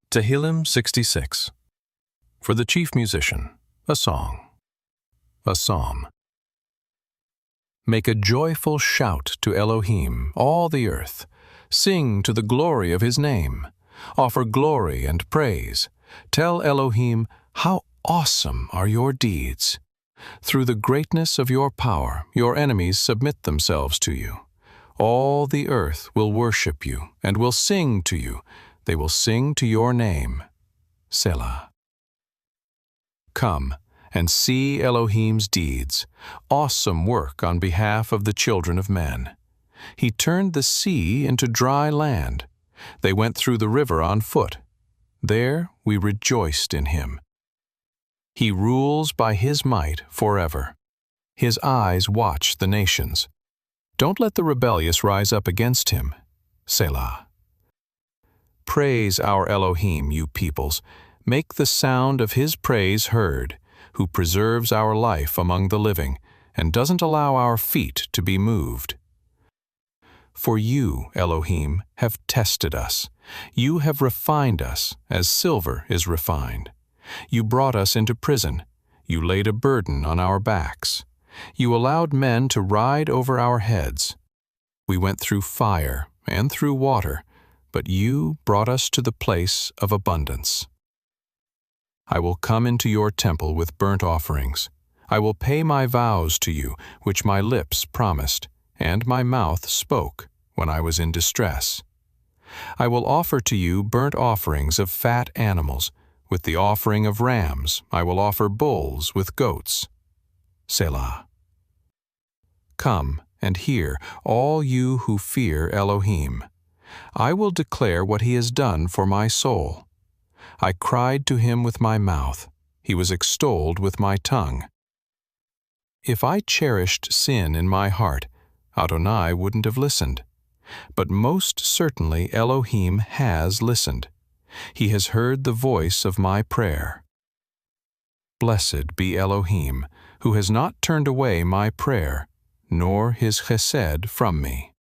Tehillim 66. For the chief musician, a song. A psalm. Make a joyful shout to Elohim, all the earth. Sing to the glory of his name. Offer glory and praise. Tell Elohim, how awesome are your deeds. Through the greatness of your power, your enemies submit themselves to you. All the earth will worship you and will sing to you. They will sing to your name. Selah. Come and see Elohim's deeds, awesome work on behalf of the children of men. He turned the sea into dry land. They went through the river on foot. There we rejoiced in him. He rules by his might forever. His eyes watch the nations. Don't let the rebellious rise up against him. Selah. Praise our Elohim, you peoples. Make the sound of his praise heard, who preserves our life among the living and doesn't allow our feet to be moved. For you, Elohim, have tested us. You have refined us as silver is refined. You brought us into prison. You laid a burden on our backs. You allowed men to ride over our heads. We went through fire and through water, but you brought us to the place of abundance. I will come into your temple with burnt offerings. I will pay my vows to you, which my lips promised, and my mouth spoke when I was in distress. I will offer to you burnt offerings of fat animals. With the offering of rams, I will offer bulls with goats. Selah. Come and hear, all you who fear Elohim. I will declare what he has done for my soul. I cried to him with my mouth. He was extolled with my tongue. If I cherished sin in my heart, Adonai wouldn't have listened. But most certainly Elohim has listened. He has heard the voice of my prayer. Blessed be Elohim, who has not turned away my prayer, nor his chesed from me.